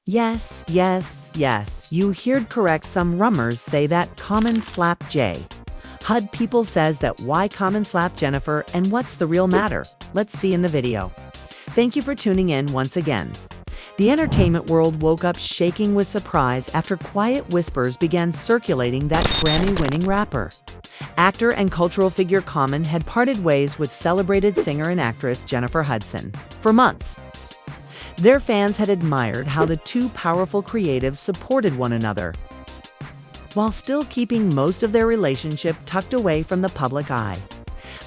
Yes, yes, yes, you heard correct. Some rumors say that Common slapped Jay. HUD people says that why Common slapped Jennifer and what's the real matter? Let's see in the video. Thank you for tuning in once again. The entertainment world woke up shaking with surprise after quiet whispers began circulating that Grammy-winning rapper. Actor and cultural figure Common had parted ways with celebrated singer and actress Jennifer Hudson for months. Their fans had admired how the two powerful creatives supported one another, while still keeping most of their relationship tucked away from the public eye.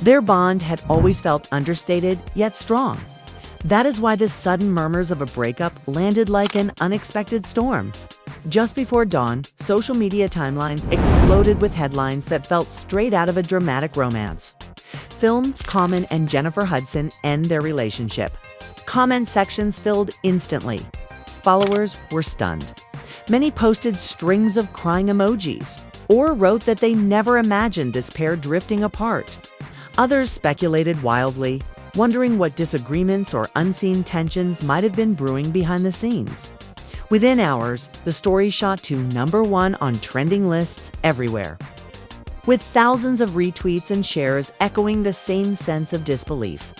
Their bond had always felt understated, yet strong. That is why the sudden murmurs of a breakup landed like an unexpected storm. Just before dawn, social media timelines exploded with headlines that felt straight out of a dramatic romance. Film, Common and Jennifer Hudson end their relationship. Comment sections filled instantly. Followers were stunned. Many posted strings of crying emojis, or wrote that they never imagined this pair drifting apart. Others speculated wildly, wondering what disagreements or unseen tensions might have been brewing behind the scenes. Within hours, the story shot to #1 on trending lists everywhere, with thousands of retweets and shares echoing the same sense of disbelief.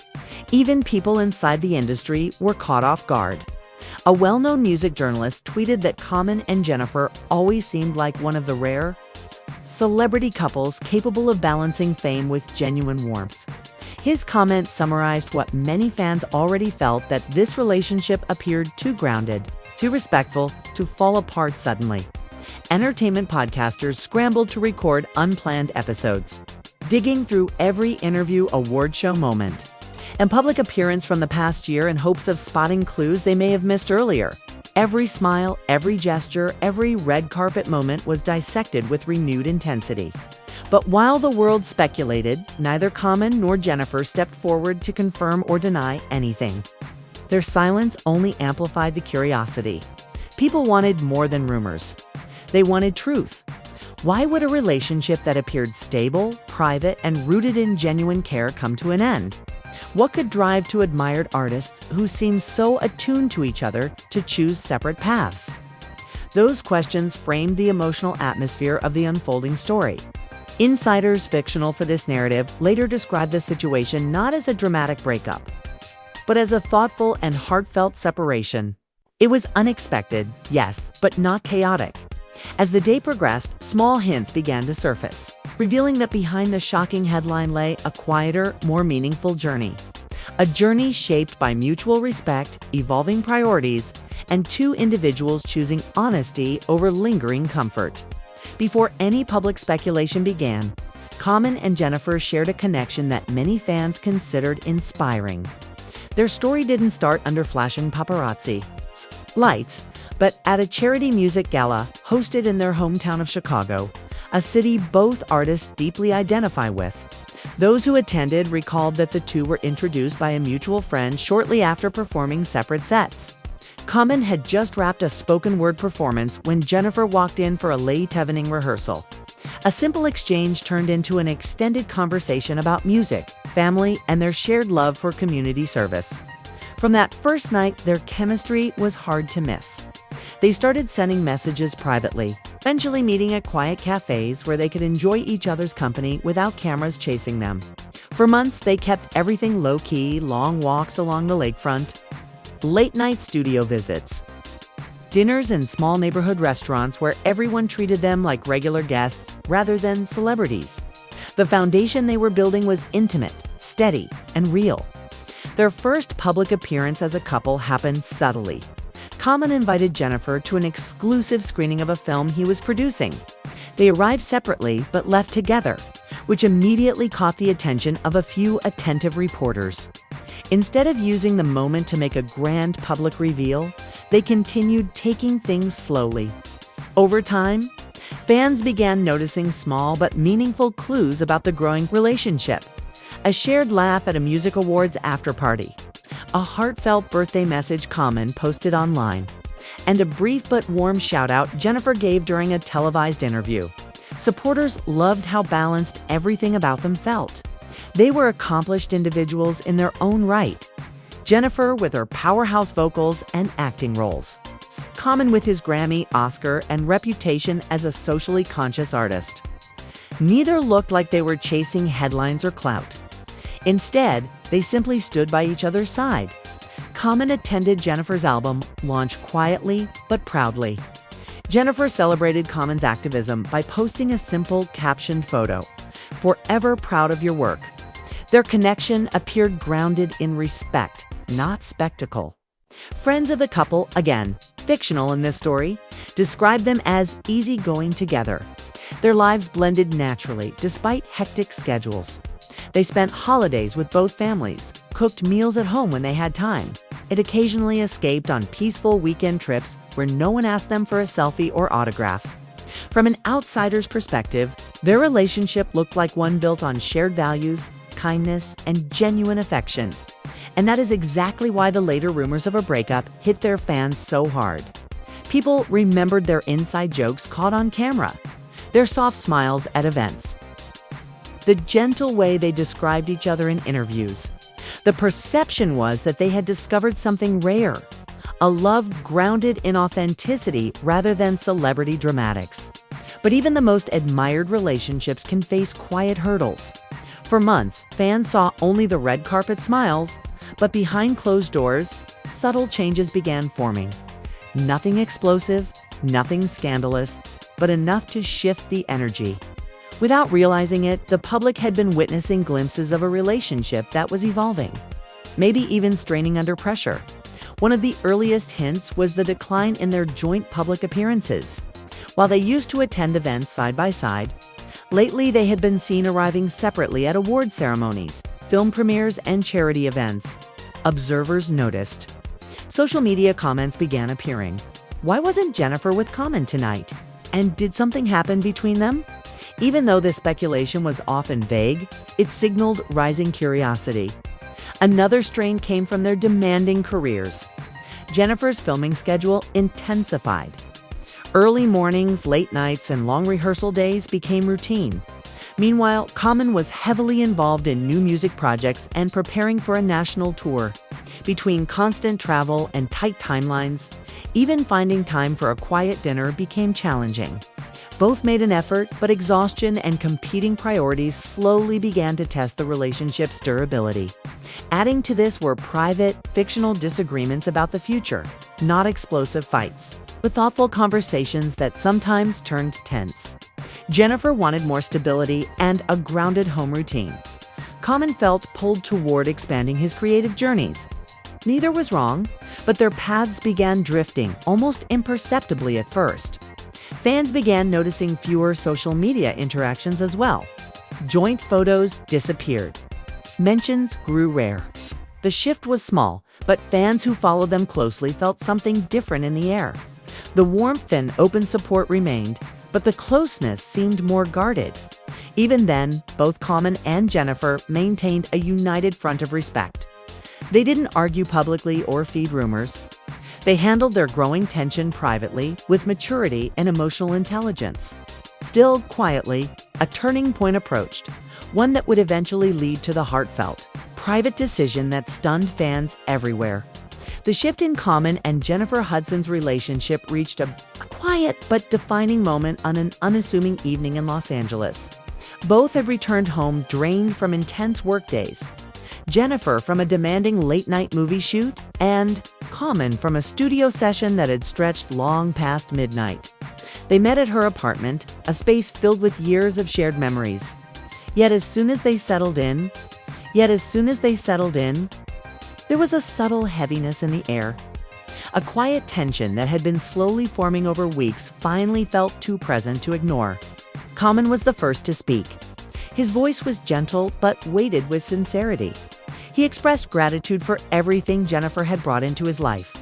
Even people inside the industry were caught off guard. A well-known music journalist tweeted that Common and Jennifer always seemed like one of the rare celebrity couples capable of balancing fame with genuine warmth. His comment summarized what many fans already felt, that this relationship appeared too grounded, too respectful, to fall apart suddenly. Entertainment podcasters scrambled to record unplanned episodes, digging through every interview, award show moment, and public appearance from the past year in hopes of spotting clues they may have missed earlier. Every smile, every gesture, every red carpet moment was dissected with renewed intensity. But while the world speculated, neither Common nor Jennifer stepped forward to confirm or deny anything. Their silence only amplified the curiosity. People wanted more than rumors. They wanted truth. Why would a relationship that appeared stable, private, and rooted in genuine care come to an end? What could drive two admired artists who seemed so attuned to each other to choose separate paths? Those questions framed the emotional atmosphere of the unfolding story. Insiders fictional for this narrative later described the situation not as a dramatic breakup, but as a thoughtful and heartfelt separation. It was unexpected, yes, but not chaotic. As the day progressed, small hints began to surface, revealing that behind the shocking headline lay a quieter, more meaningful journey. A journey shaped by mutual respect, evolving priorities, and two individuals choosing honesty over lingering comfort. Before any public speculation began, Common and Jennifer shared a connection that many fans considered inspiring. Their story didn't start under flashing paparazzi lights, but at a charity music gala hosted in their hometown of Chicago, a city both artists deeply identify with. Those who attended recalled that the two were introduced by a mutual friend shortly after performing separate sets. Common had just wrapped a spoken word performance when Jennifer walked in for a late evening rehearsal. A simple exchange turned into an extended conversation about music, family, and their shared love for community service. From that first night, their chemistry was hard to miss. They started sending messages privately, eventually meeting at quiet cafes where they could enjoy each other's company without cameras chasing them. For months, they kept everything low-key: long walks along the lakefront, late-night studio visits, dinners in small neighborhood restaurants where everyone treated them like regular guests rather than celebrities. The foundation they were building was intimate, steady, and real. Their first public appearance as a couple happened subtly. Common invited Jennifer to an exclusive screening of a film he was producing. They arrived separately but left together, which immediately caught the attention of a few attentive reporters. Instead of using the moment to make a grand public reveal, they continued taking things slowly. Over time, fans began noticing small but meaningful clues about the growing relationship. A shared laugh at a music awards after-party, a heartfelt birthday message Common posted online, and a brief but warm shout-out Jennifer gave during a televised interview. Supporters loved how balanced everything about them felt. They were accomplished individuals in their own right. Jennifer with her powerhouse vocals and acting roles, Common with his Grammy, Oscar, and reputation as a socially conscious artist. Neither looked like they were chasing headlines or clout. Instead, they simply stood by each other's side. Common attended Jennifer's album launch quietly but proudly. Jennifer celebrated Common's activism by posting a simple captioned photo, "Forever proud of your work." Their connection appeared grounded in respect, not spectacle. Friends of the couple, again, fictional in this story, described them as easygoing together. Their lives blended naturally, despite hectic schedules. They spent holidays with both families, cooked meals at home when they had time, and occasionally escaped on peaceful weekend trips where no one asked them for a selfie or autograph. From an outsider's perspective, their relationship looked like one built on shared values, kindness, and genuine affection. And that is exactly why the later rumors of a breakup hit their fans so hard. People remembered their inside jokes caught on camera, their soft smiles at events, the gentle way they described each other in interviews. The perception was that they had discovered something rare, a love grounded in authenticity rather than celebrity dramatics. But even the most admired relationships can face quiet hurdles. For months, fans saw only the red carpet smiles, but behind closed doors, subtle changes began forming. Nothing explosive, nothing scandalous, but enough to shift the energy. Without realizing it, the public had been witnessing glimpses of a relationship that was evolving, maybe even straining under pressure. One of the earliest hints was the decline in their joint public appearances. While they used to attend events side by side, lately they had been seen arriving separately at award ceremonies, film premieres, and charity events. Observers noticed. Social media comments began appearing. Why wasn't Jennifer with Common tonight? And did something happen between them? Even though this speculation was often vague, it signaled rising curiosity. Another strain came from their demanding careers. Jennifer's filming schedule intensified. Early mornings, late nights, and long rehearsal days became routine. Meanwhile, Common was heavily involved in new music projects and preparing for a national tour. Between constant travel and tight timelines, even finding time for a quiet dinner became challenging. Both made an effort, but exhaustion and competing priorities slowly began to test the relationship's durability. Adding to this were private, fictional disagreements about the future, not explosive fights, but thoughtful conversations that sometimes turned tense. Jennifer wanted more stability and a grounded home routine. Common felt pulled toward expanding his creative journeys. Neither was wrong, but their paths began drifting, almost imperceptibly at first. Fans began noticing fewer social media interactions as well. Joint photos disappeared. Mentions grew rare. The shift was small, but fans who followed them closely felt something different in the air. The warmth and open support remained, but the closeness seemed more guarded. Even then, both Common and Jennifer maintained a united front of respect. They didn't argue publicly or feed rumors. They handled their growing tension privately, with maturity and emotional intelligence. Still, quietly, a turning point approached, one that would eventually lead to the heartfelt, private decision that stunned fans everywhere. The shift in Common and Jennifer Hudson's relationship reached a quiet but defining moment on an unassuming evening in Los Angeles. Both had returned home drained from intense workdays. Jennifer from a demanding late-night movie shoot, and Common from a studio session that had stretched long past midnight. They met at her apartment, a space filled with years of shared memories. Yet as soon as they settled in, there was a subtle heaviness in the air. A quiet tension that had been slowly forming over weeks finally felt too present to ignore. Common was the first to speak. His voice was gentle but weighted with sincerity. He expressed gratitude for everything Jennifer had brought into his life.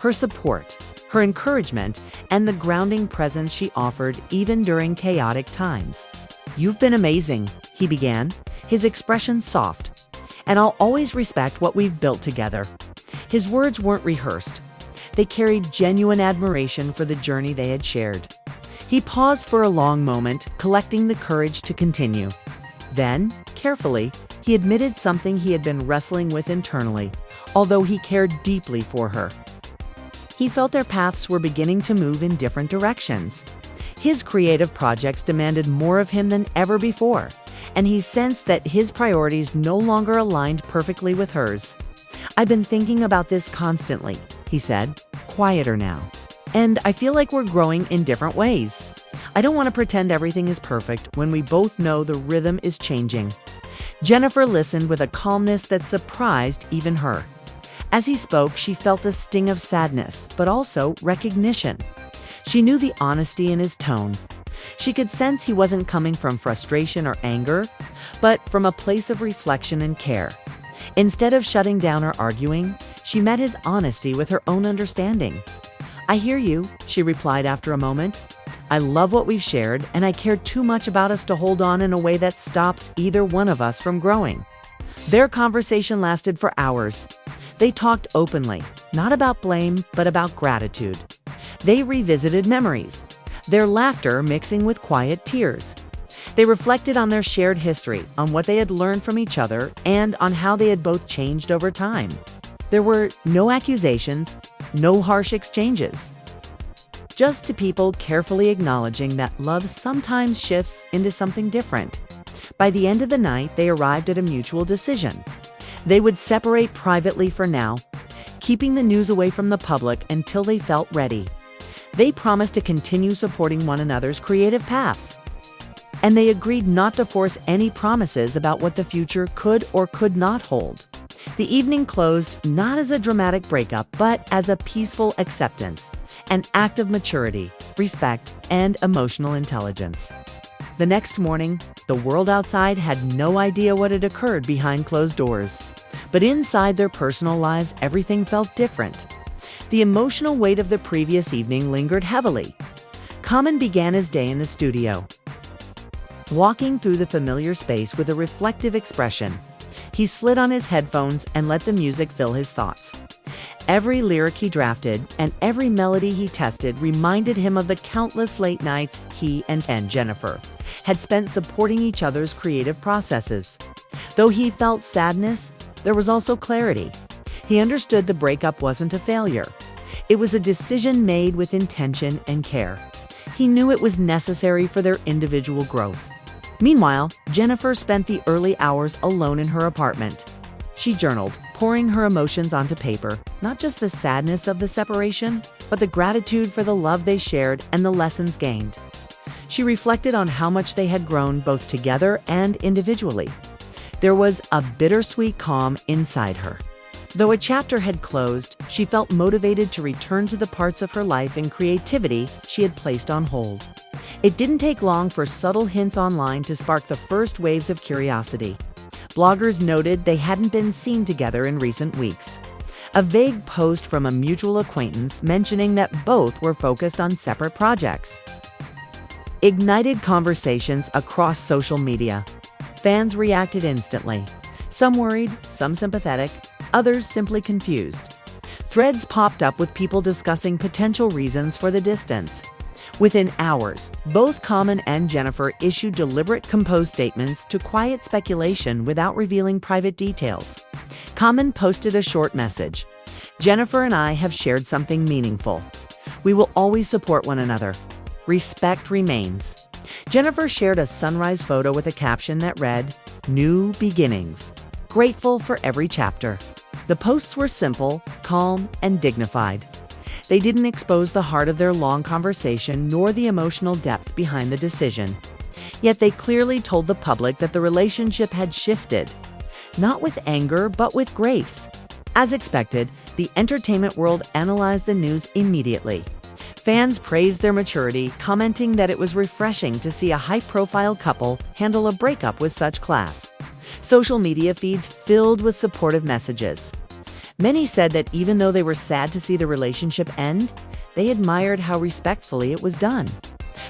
Her support, her encouragement, and the grounding presence she offered even during chaotic times. "You've been amazing," he began, his expression soft. "And I'll always respect what we've built together." His words weren't rehearsed. They carried genuine admiration for the journey they had shared. He paused for a long moment, collecting the courage to continue. Then, carefully, he admitted something he had been wrestling with internally, although he cared deeply for her. He felt their paths were beginning to move in different directions. His creative projects demanded more of him than ever before, and he sensed that his priorities no longer aligned perfectly with hers. "I've been thinking about this constantly," he said, quieter now. "And I feel like we're growing in different ways. I don't want to pretend everything is perfect when we both know the rhythm is changing." Jennifer listened with a calmness that surprised even her. As he spoke, she felt a sting of sadness, but also recognition. She knew the honesty in his tone. She could sense he wasn't coming from frustration or anger, but from a place of reflection and care. Instead of shutting down or arguing, she met his honesty with her own understanding. "I hear you," she replied after a moment. "I love what we've shared, and I care too much about us to hold on in a way that stops either one of us from growing." Their conversation lasted for hours. They talked openly, not about blame, but about gratitude. They revisited memories, their laughter mixing with quiet tears. They reflected on their shared history, on what they had learned from each other, and on how they had both changed over time. There were no accusations, no harsh exchanges. Just two people carefully acknowledging that love sometimes shifts into something different. By the end of the night, they arrived at a mutual decision. They would separate privately for now, keeping the news away from the public until they felt ready. They promised to continue supporting one another's creative paths. And they agreed not to force any promises about what the future could or could not hold. The evening closed not as a dramatic breakup, but as a peaceful acceptance, an act of maturity, respect, and emotional intelligence. The next morning, the world outside had no idea what had occurred behind closed doors. But inside their personal lives, everything felt different. The emotional weight of the previous evening lingered heavily. Common began his day in the studio, walking through the familiar space with a reflective expression. He slid on his headphones and let the music fill his thoughts. Every lyric he drafted and every melody he tested reminded him of the countless late nights he and Jennifer had spent supporting each other's creative processes. Though he felt sadness, there was also clarity. He understood the breakup wasn't a failure. It was a decision made with intention and care. He knew it was necessary for their individual growth. Meanwhile, Jennifer spent the early hours alone in her apartment. She journaled, pouring her emotions onto paper, not just the sadness of the separation, but the gratitude for the love they shared and the lessons gained. She reflected on how much they had grown both together and individually. There was a bittersweet calm inside her. Though a chapter had closed, she felt motivated to return to the parts of her life and creativity she had placed on hold. It didn't take long for subtle hints online to spark the first waves of curiosity. Bloggers noted they hadn't been seen together in recent weeks. A vague post from a mutual acquaintance mentioning that both were focused on separate projects ignited conversations across social media. Fans reacted instantly. Some worried, some sympathetic, others simply confused. Threads popped up with people discussing potential reasons for the distance. Within hours, both Common and Jennifer issued deliberate, composed statements to quiet speculation without revealing private details. Common posted a short message. "Jennifer and I have shared something meaningful. We will always support one another. Respect remains." Jennifer shared a sunrise photo with a caption that read, "New beginnings. Grateful for every chapter." The posts were simple, calm, and dignified. They didn't expose the heart of their long conversation nor the emotional depth behind the decision. Yet they clearly told the public that the relationship had shifted, not with anger, but with grace. As expected, the entertainment world analyzed the news immediately. Fans praised their maturity, commenting that it was refreshing to see a high-profile couple handle a breakup with such class. Social media feeds filled with supportive messages. Many said that even though they were sad to see the relationship end, they admired how respectfully it was done.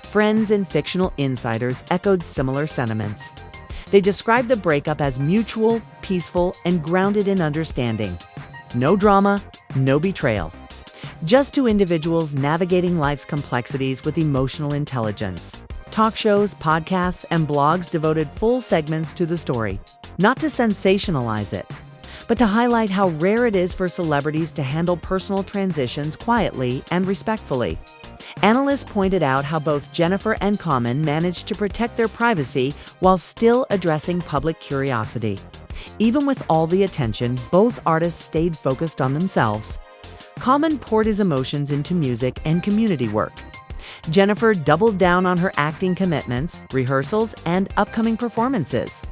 Friends and fictional insiders echoed similar sentiments. They described the breakup as mutual, peaceful, and grounded in understanding. No drama, no betrayal. Just two individuals navigating life's complexities with emotional intelligence. Talk shows, podcasts, and blogs devoted full segments to the story, not to sensationalize it, but to highlight how rare it is for celebrities to handle personal transitions quietly and respectfully. Analysts pointed out how both Jennifer and Common managed to protect their privacy while still addressing public curiosity. Even with all the attention, both artists stayed focused on themselves. Common poured his emotions into music and community work. Jennifer doubled down on her acting commitments, rehearsals, and upcoming performances.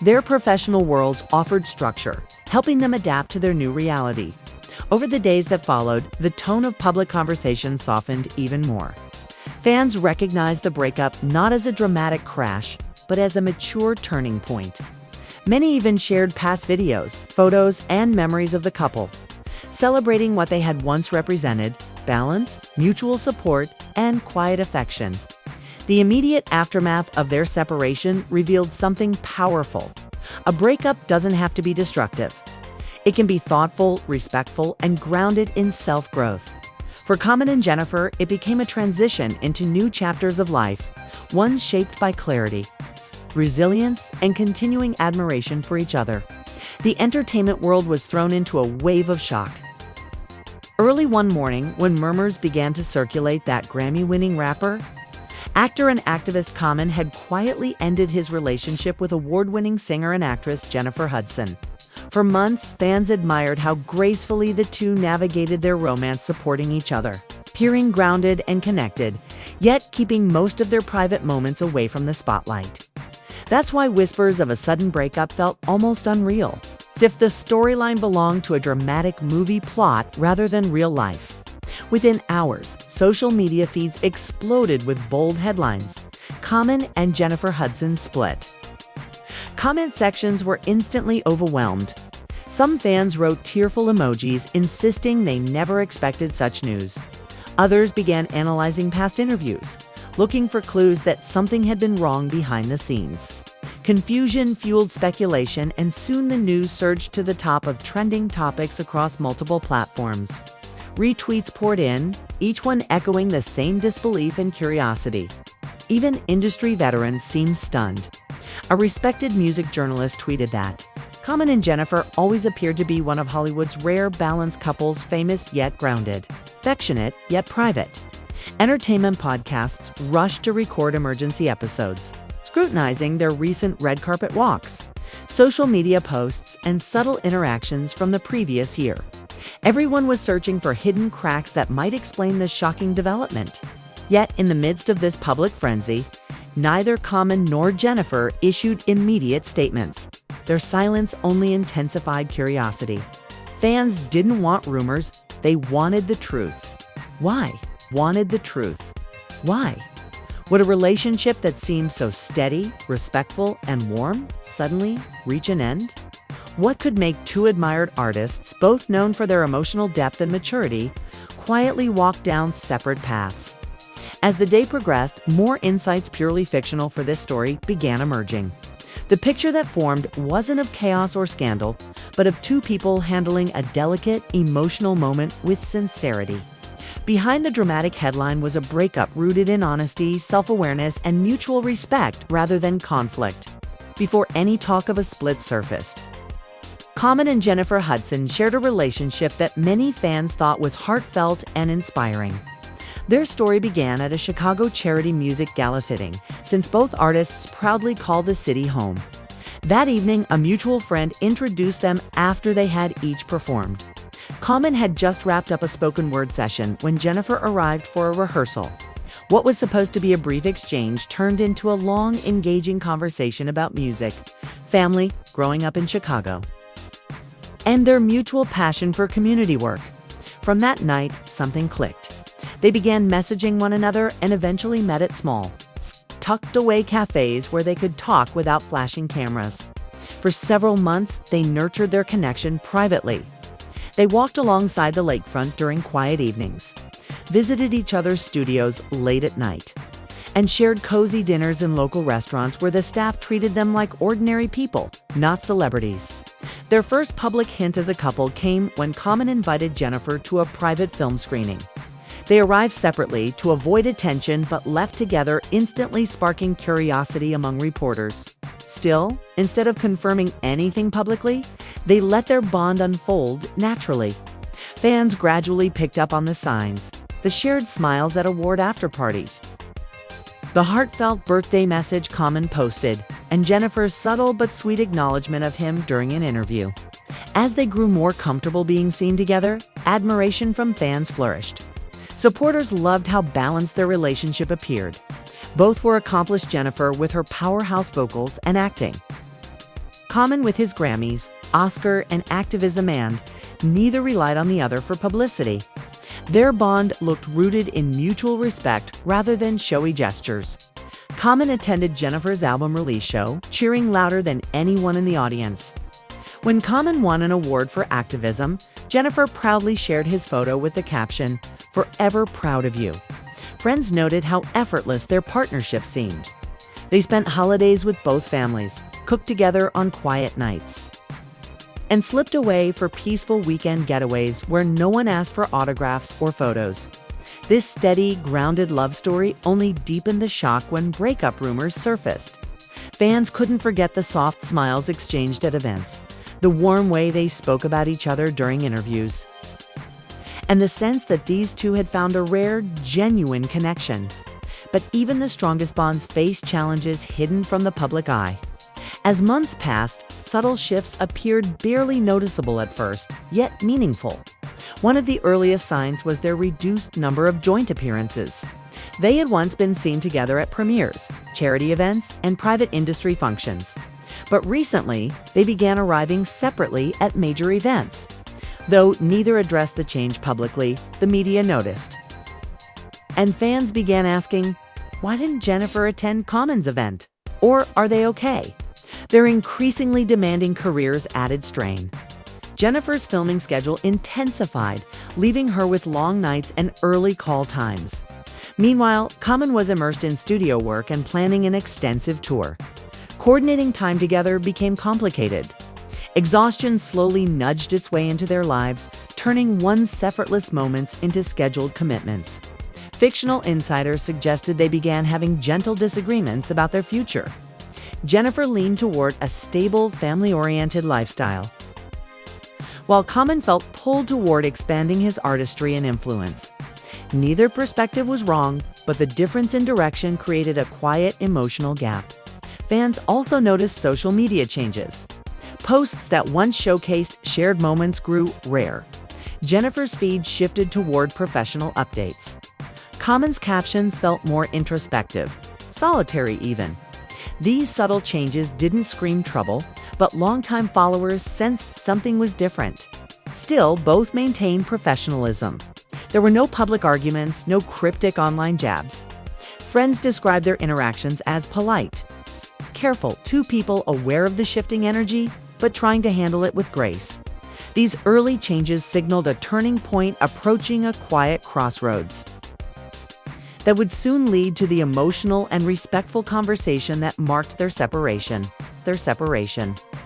Their professional worlds offered structure, helping them adapt to their new reality. Over the days that followed, the tone of public conversation softened even more. Fans recognized the breakup not as a dramatic crash, but as a mature turning point. Many even shared past videos, photos, and memories of the couple, celebrating what they had once represented: balance, mutual support, and quiet affection. The immediate aftermath of their separation revealed something powerful. A breakup doesn't have to be destructive. It can be thoughtful, respectful, and grounded in self-growth. For Common and Jennifer, it became a transition into new chapters of life, ones shaped by clarity, resilience, and continuing admiration for each other. The entertainment world was thrown into a wave of shock. Early one morning, when murmurs began to circulate that Grammy-winning rapper, actor and activist Common had quietly ended his relationship with award-winning singer and actress Jennifer Hudson. For months, fans admired how gracefully the two navigated their romance, supporting each other, appearing grounded and connected, yet keeping most of their private moments away from the spotlight. That's why whispers of a sudden breakup felt almost unreal, as if the storyline belonged to a dramatic movie plot rather than real life. Within hours, social media feeds exploded with bold headlines: Common and Jennifer Hudson split. Comment sections were instantly overwhelmed. Some fans wrote tearful emojis, insisting they never expected such news. Others began analyzing past interviews, looking for clues that something had been wrong behind the scenes. Confusion fueled speculation, and soon the news surged to the top of trending topics across multiple platforms. Retweets poured in, each one echoing the same disbelief and curiosity. Even industry veterans seemed stunned. A respected music journalist tweeted that Common and Jennifer always appeared to be one of Hollywood's rare balanced couples, famous yet grounded, affectionate yet private. Entertainment podcasts rushed to record emergency episodes, scrutinizing their recent red carpet walks, social media posts, and subtle interactions from the previous year. Everyone was searching for hidden cracks that might explain this shocking development. Yet, in the midst of this public frenzy, neither Common nor Jennifer issued immediate statements. Their silence only intensified curiosity. Fans didn't want rumors, they wanted the truth. Why? Wanted the truth. Why? Would a relationship that seemed so steady, respectful, and warm suddenly reach an end? What could make two admired artists, both known for their emotional depth and maturity, quietly walk down separate paths? As the day progressed, more insights purely fictional for this story began emerging. The picture that formed wasn't of chaos or scandal, but of two people handling a delicate, emotional moment with sincerity. Behind the dramatic headline was a breakup rooted in honesty, self-awareness, and mutual respect rather than conflict. Before any talk of a split surfaced, Common and Jennifer Hudson shared a relationship that many fans thought was heartfelt and inspiring. Their story began at a Chicago charity music gala fitting, since both artists proudly call the city home. That evening, a mutual friend introduced them after they had each performed. Common had just wrapped up a spoken word session when Jennifer arrived for a rehearsal. What was supposed to be a brief exchange turned into a long, engaging conversation about music, family, growing up in Chicago, and their mutual passion for community work. From that night, something clicked. They began messaging one another and eventually met at small, tucked-away cafes where they could talk without flashing cameras. For several months, they nurtured their connection privately. They walked alongside the lakefront during quiet evenings, visited each other's studios late at night, and shared cozy dinners in local restaurants where the staff treated them like ordinary people, not celebrities. Their first public hint as a couple came when Common invited Jennifer to a private film screening. They arrived separately to avoid attention but left together, instantly sparking curiosity among reporters. Still, instead of confirming anything publicly, They let their bond unfold naturally. Fans gradually picked up on the signs, the shared smiles at award after-parties, the heartfelt birthday message Common posted, and Jennifer's subtle but sweet acknowledgement of him during an interview. As they grew more comfortable being seen together, admiration from fans flourished. Supporters loved how balanced their relationship appeared. Both were accomplished, Jennifer with her powerhouse vocals and acting, Common with his Grammys, Oscar, and activism, and neither relied on the other for publicity. Their bond looked rooted in mutual respect rather than showy gestures. Common attended Jennifer's album release show, cheering louder than anyone in the audience. When Common won an award for activism, Jennifer proudly shared his photo with the caption, "Forever proud of you." Friends noted how effortless their partnership seemed. They spent holidays with both families, cooked together on quiet nights, and slipped away for peaceful weekend getaways where no one asked for autographs or photos. This steady, grounded love story only deepened the shock when breakup rumors surfaced. Fans couldn't forget the soft smiles exchanged at events, the warm way they spoke about each other during interviews, and the sense that these two had found a rare, genuine connection. But even the strongest bonds faced challenges hidden from the public eye. As months passed, subtle shifts appeared barely noticeable at first, yet meaningful. One of the earliest signs was their reduced number of joint appearances. They had once been seen together at premieres, charity events, and private industry functions. But recently, they began arriving separately at major events. Though neither addressed the change publicly, the media noticed. And fans began asking, why didn't Jennifer attend Common's event? Or are they okay? Their increasingly demanding careers added strain. Jennifer's filming schedule intensified, leaving her with long nights and early call times. Meanwhile, Common was immersed in studio work and planning an extensive tour. Coordinating time together became complicated. Exhaustion slowly nudged its way into their lives, turning once effortless moments into scheduled commitments. Fictional insiders suggested they began having gentle disagreements about their future. Jennifer leaned toward a stable, family-oriented lifestyle, while Common felt pulled toward expanding his artistry and influence. Neither perspective was wrong, but the difference in direction created a quiet, emotional gap. Fans also noticed social media changes. Posts that once showcased shared moments grew rare. Jennifer's feed shifted toward professional updates. Common's captions felt more introspective, solitary even. These subtle changes didn't scream trouble, but longtime followers sensed something was different. Still, both maintained professionalism. There were no public arguments, no cryptic online jabs. Friends described their interactions as polite, careful, two people aware of the shifting energy, but trying to handle it with grace. These early changes signaled a turning point approaching a quiet crossroads that would soon lead to the emotional and respectful conversation that marked their separation.